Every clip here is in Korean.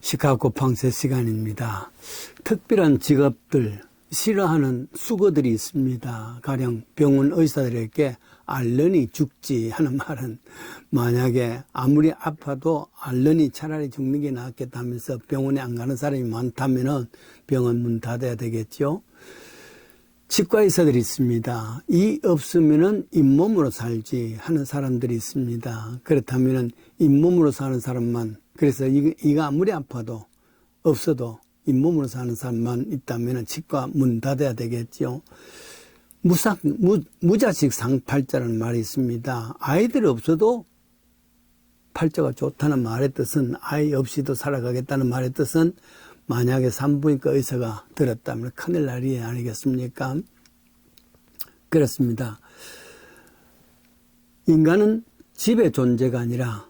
시카고 방세 시간입니다. 특별한 직업들, 싫어하는 수고들이 있습니다. 가령 병원 의사들에게 앓느니 죽지 하는 말은 만약에 아무리 아파도 앓느니 차라리 죽는 게 낫겠다 하면서 병원에 안 가는 사람이 많다면 병원 문 닫아야 되겠죠. 치과 의사들이 있습니다. 이 없으면은 잇몸으로 살지 하는 사람들이 있습니다. 그렇다면은 잇몸으로 사는 사람만, 그래서 이가 아무리 아파도 없어도 잇몸으로 사는 사람만 있다면은 치과 문 닫아야 되겠죠. 무자식 상팔자라는 말이 있습니다. 아이들이 없어도 팔자가 좋다는 말의 뜻은 아이 없이도 살아가겠다는 말의 뜻은 만약에 산부인과 의사가 들었다면 큰일 날 일 아니겠습니까? 그렇습니다. 인간은 집의 존재가 아니라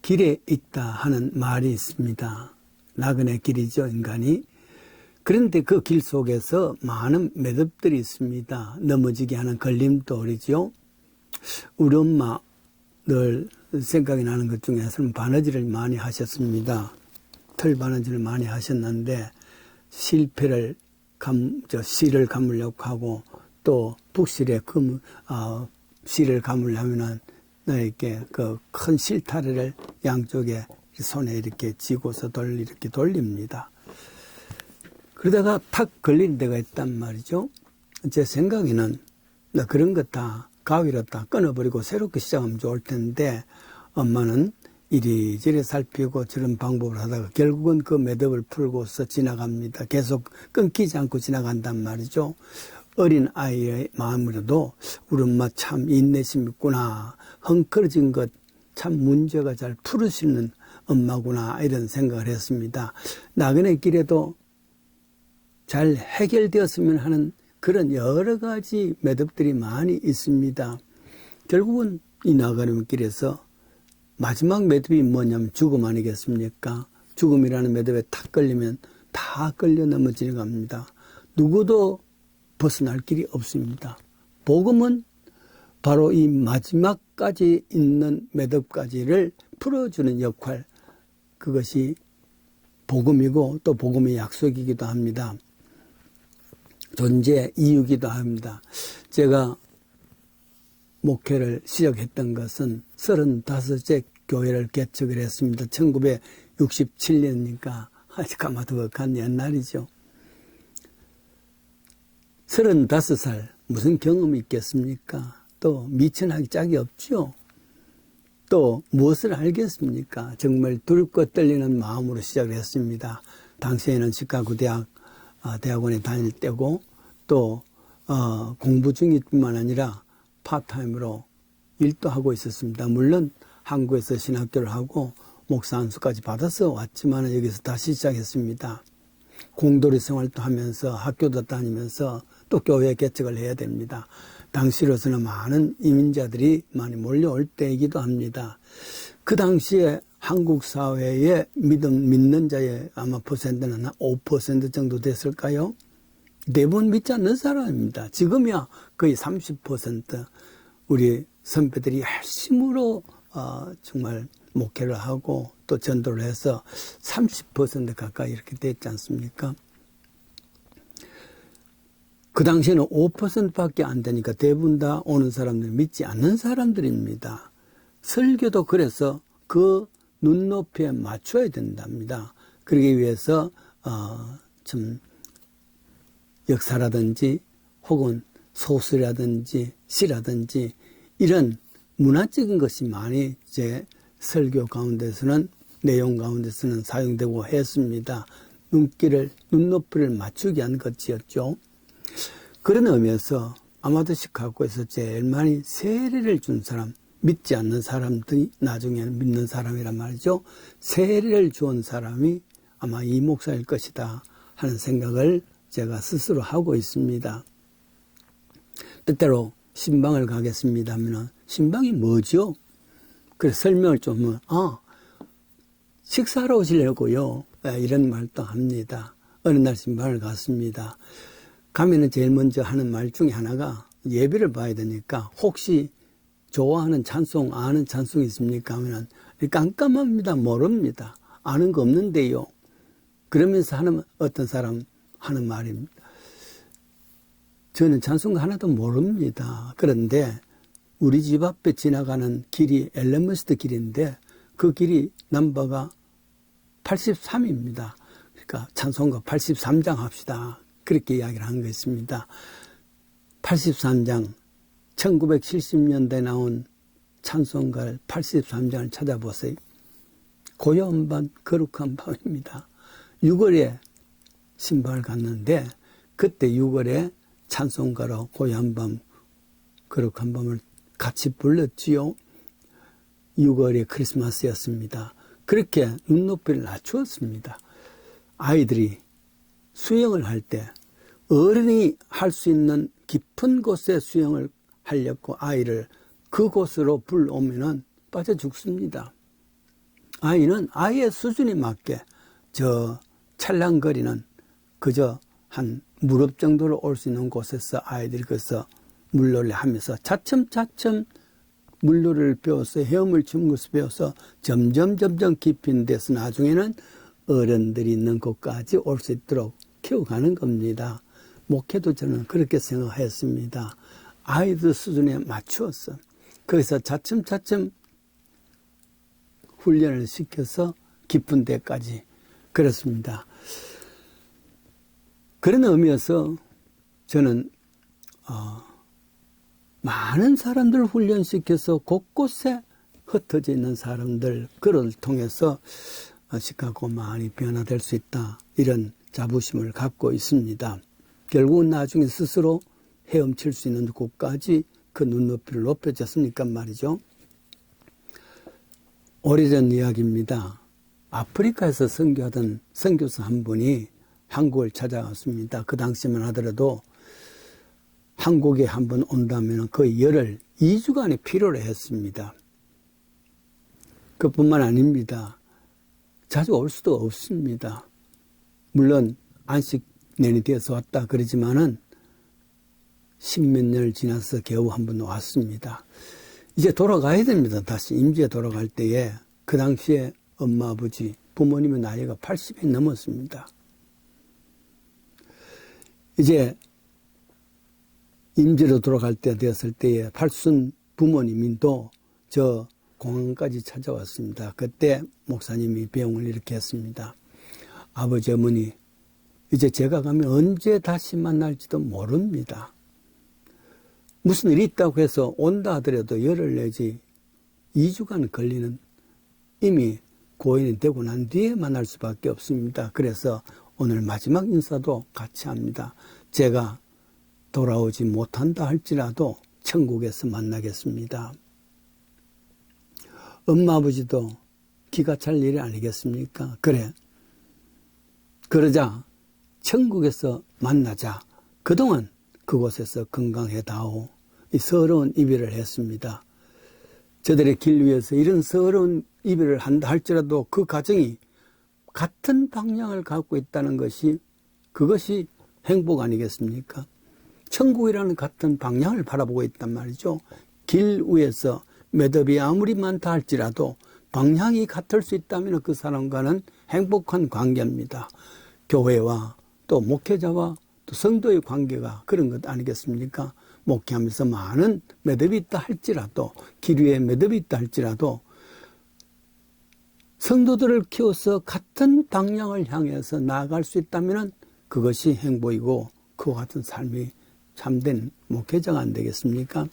길에 있다 하는 말이 있습니다. 나그네 길이죠, 인간이. 그런데 그 길 속에서 많은 매듭들이 있습니다. 넘어지게 하는 걸림돌이죠. 우리 엄마 늘 생각이 나는 것 중에서는 바느질을 많이 하셨습니다. 털 바느질을 많이 하셨는데 실을 감으려고 하고 또 북실에 실을 감으려면은 이렇게 그 큰 실타래를 양쪽에 손에 이렇게 쥐고서 이렇게 돌립니다. 그러다가 탁 걸리는 데가 있단 말이죠. 제 생각에는 그런 것 다 가위로 다 끊어버리고 새롭게 시작하면 좋을 텐데 엄마는 이리저리 살피고 저런 방법을 하다가 결국은 그 매듭을 풀고서 지나갑니다. 계속 끊기지 않고 지나간단 말이죠. 어린 아이의 마음으로도 우리 엄마 참 인내심 있구나. 헝클어진 것 참 문제가 잘 풀으시는 엄마구나 이런 생각을 했습니다. 나그네 길에도 잘 해결되었으면 하는 그런 여러 가지 매듭들이 많이 있습니다. 결국은 이 나그네 길에서 마지막 매듭이 뭐냐면 죽음 아니겠습니까? 죽음이라는 매듭에 탁 걸리면 다 걸려 넘어지는 겁니다. 누구도 벗어날 길이 없습니다. 복음은 바로 이 마지막까지 있는 매듭까지를 풀어주는 역할, 그것이 복음이고 또 복음의 약속이기도 합니다. 존재 이유기도 합니다. 제가 목회를 시작했던 것은 35째 교회를 개척을 했습니다. 1967년이니까 아주 까마득한 옛날이죠. 35살 무슨 경험이 있겠습니까? 또 미천하기 짝이 없죠. 또 무엇을 알겠습니까? 정말 두렵고 떨리는 마음으로 시작을 했습니다. 당시에는 시카고 대학원에 다닐 때고 또 공부 중일 뿐만 아니라 파트타임으로 일도 하고 있었습니다. 물론 한국에서 신학교를 하고 목사 안수까지 받아서 왔지만 여기서 다시 시작했습니다. 공도리 생활도 하면서 학교도 다니면서 또 교회 개척을 해야 됩니다. 당시로서는 많은 이민자들이 많이 몰려올 때이기도 합니다. 그 당시에 한국 사회에 믿는 자의 아마 퍼센트는 한 5% 정도 됐을까요? 대부분 믿지 않는 사람입니다. 지금이야 거의 30% 우리 선배들이 열심으로 정말 목회를 하고 또 전도를 해서 30% 가까이 이렇게 됐지 않습니까? 그 당시에는 5%밖에 안 되니까 대부분 다 오는 사람들 믿지 않는 사람들입니다. 설교도 그래서 그 눈높이에 맞춰야 된답니다. 그러기 위해서 좀 역사라든지 혹은 소설이라든지 시라든지 이런 문화적인 것이 많이 이제 설교 가운데서는 내용 가운데서는 사용되고 했습니다. 눈높이를 맞추기 위한 것이었죠. 그런 의미에서 아마도 시카고에서 제일 많이 세례를 준 사람, 믿지 않는 사람들이 나중에는 믿는 사람이란 말이죠. 세례를 준 사람이 아마 이 목사일 것이다 하는 생각을 제가 스스로 하고 있습니다. 때때로 신방을 가겠습니다 하면 신방이 뭐죠? 그래서 설명을 좀 하면 식사하러 오시려고요. 이런 말도 합니다. 어느 날 신방을 갔습니다. 가면은 제일 먼저 하는 말 중에 하나가 예배를 봐야 되니까 혹시 좋아하는 찬송, 아는 찬송이 있습니까? 하면 깜깜합니다. 모릅니다. 아는 거 없는데요. 그러면서 어떤 사람 하는 말입니다. 저는 찬송가 하나도 모릅니다. 그런데 우리 집 앞에 지나가는 길이 엘레머스트 길인데 그 길이 넘버가 83입니다. 그러니까 찬송가 83장 합시다. 그렇게 이야기를 한 것입니다. 83장, 1970년대에 나온 찬송가 83장을 찾아보세요. 고요한 밤, 거룩한 밤입니다. 6월에 신방을 갔는데 그때 6월에 찬송가로 고요한 밤, 거룩한 밤을 같이 불렀지요. 6월의 크리스마스였습니다. 그렇게 눈높이를 낮추었습니다. 아이들이 수영을 할 때 어른이 할 수 있는 깊은 곳에 수영을 하려고 아이를 그곳으로 불러오면 빠져 죽습니다. 아이는 아이의 수준에 맞게 저 찰랑거리는 그저 한 무릎 정도로 올 수 있는 곳에서 아이들이 거기서 물놀이 하면서 차츰차츰 물놀이를 배워서 헤엄을 치는 것을 배워서 점점 깊은 데서 나중에는 어른들이 있는 곳까지 올 수 있도록 키워가는 겁니다. 목회도 저는 그렇게 생각했습니다. 아이들 수준에 맞추었어. 거기서 차츰차츰 훈련을 시켜서 깊은 데까지 그렇습니다. 그런 의미에서 저는 많은 사람들을 훈련시켜서 곳곳에 흩어져 있는 사람들 그를 통해서 시카고 많이 변화될 수 있다. 이런 자부심을 갖고 있습니다. 결국은 나중에 스스로 헤엄칠 수 있는 곳까지 그 눈높이를 높여졌으니까 말이죠. 오래전 이야기입니다. 아프리카에서 선교하던 선교사 한 분이 한국을 찾아왔습니다. 그 당시만 하더라도 한국에 한번 온다면 거의 열흘, 2주간이 필요로 했습니다. 그뿐만 아닙니다. 자주 올 수도 없습니다. 물론 안식년이 되어서 왔다 그러지만은 십몇 년을 지나서 겨우 한번 왔습니다. 이제 돌아가야 됩니다. 다시 임지에 돌아갈 때에 그 당시에 엄마 아버지 부모님의 나이가 80이 넘었습니다. 이제 임지로 돌아갈 때 되었을 때에 팔순 부모님도 저 공항까지 찾아왔습니다. 그때 목사님이 배웅을 이렇게 했습니다. 아버지 어머니 이제 제가 가면 언제 다시 만날지도 모릅니다. 무슨 일이 있다고 해서 온다 하더라도 열흘 내지 2주간 걸리는 이미 고인이 되고 난 뒤에 만날 수밖에 없습니다. 그래서 오늘 마지막 인사도 같이 합니다. 제가 돌아오지 못한다 할지라도 천국에서 만나겠습니다. 엄마 아버지도 기가 찰 일이 아니겠습니까? 그래. 그러자 천국에서 만나자. 그동안 그곳에서 건강해다오. 이 서러운 이별을 했습니다. 저들의 길 위에서 이런 서러운 이별을 한다 할지라도 그 가정이 같은 방향을 갖고 있다는 것이 그것이 행복 아니겠습니까? 천국이라는 같은 방향을 바라보고 있단 말이죠. 길 위에서 매듭이 아무리 많다 할지라도 방향이 같을 수 있다면 그 사람과는 행복한 관계입니다. 교회와 또 목회자와 또 성도의 관계가 그런 것 아니겠습니까? 목회하면서 많은 매듭이 있다 할지라도 길 위에 매듭이 있다 할지라도 성도들을 키워서 같은 방향을 향해서 나아갈 수 있다면 그것이 행복이고 그와 같은 삶이 참된 목회자가 안 되겠습니까?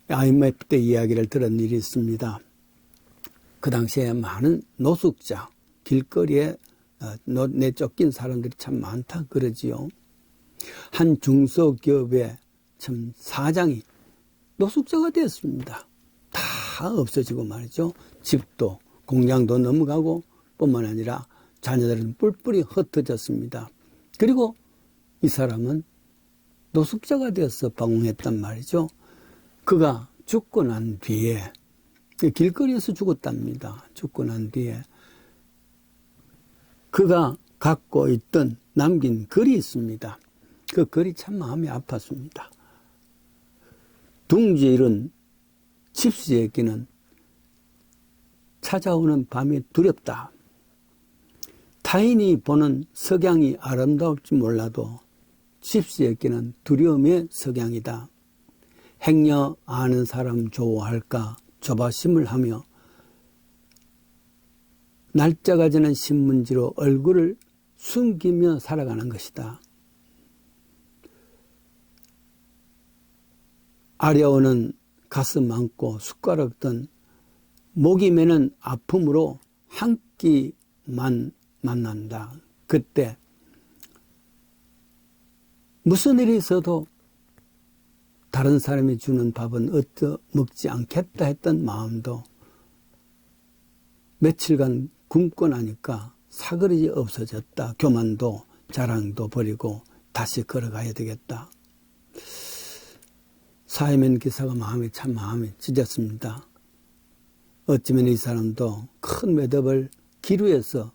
IMF 때 이야기를 들은 일이 있습니다. 그 당시에 많은 노숙자, 길거리에 내쫓긴 사람들이 참 많다 그러지요. 한 중소기업의 참 사장이 노숙자가 되었습니다. 다 없어지고 말이죠. 집도 공장도 넘어가고 뿐만 아니라 자녀들은 뿔뿔이 흩어졌습니다. 그리고 이 사람은 노숙자가 되어서 방황했단 말이죠. 그가 죽고 난 뒤에 길거리에서 죽었답니다. 죽고 난 뒤에 그가 갖고 있던 남긴 글이 있습니다. 그 글이 참 마음이 아팠습니다. 둥지에 이른 집시에게는 찾아오는 밤이 두렵다. 타인이 보는 석양이 아름다울지 몰라도 집수에게는 두려움의 석양이다. 행여 아는 사람 좋아할까 조바심을 하며 날짜가 지난 신문지로 얼굴을 숨기며 살아가는 것이다. 아려오는 가슴 안고 숟가락 든 목이 메는 아픔으로 한 끼만 만난다. 그때 무슨 일이 있어도 다른 사람이 주는 밥은 얻어 먹지 않겠다 했던 마음도 며칠간 굶고 나니까 사그리지 없어졌다. 교만도 자랑도 버리고 다시 걸어가야 되겠다. 사회면 기사가 마음이 찢었습니다. 어쩌면 이 사람도 큰 매듭을 기루에서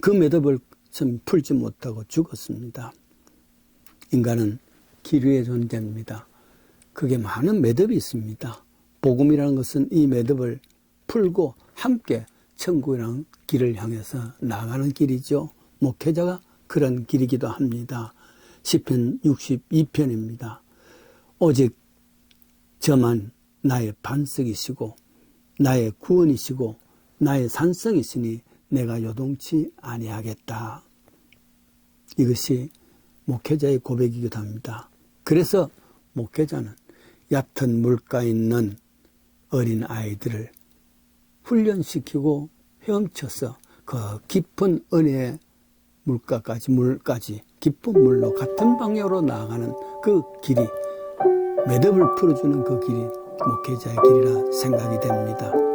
그 매듭을 참 풀지 못하고 죽었습니다. 인간은 기류의 존재입니다. 그게 많은 매듭이 있습니다. 복음이라는 것은 이 매듭을 풀고 함께 천국이라는 길을 향해서 나가는 길이죠. 목회자가 그런 길이기도 합니다. 시편 62편입니다. 오직 저만 나의 반석이시고 나의 구원이시고 나의 산성이시니 내가 요동치 아니하겠다. 이것이 목회자의 고백이기도 합니다. 그래서 목회자는 얕은 물가에 있는 어린 아이들을 훈련시키고 헤엄쳐서 그 깊은 은혜의 물가까지 깊은 물로 같은 방향으로 나아가는 그 길이, 매듭을 풀어주는 그 길이 목회자의 길이라 생각이 됩니다.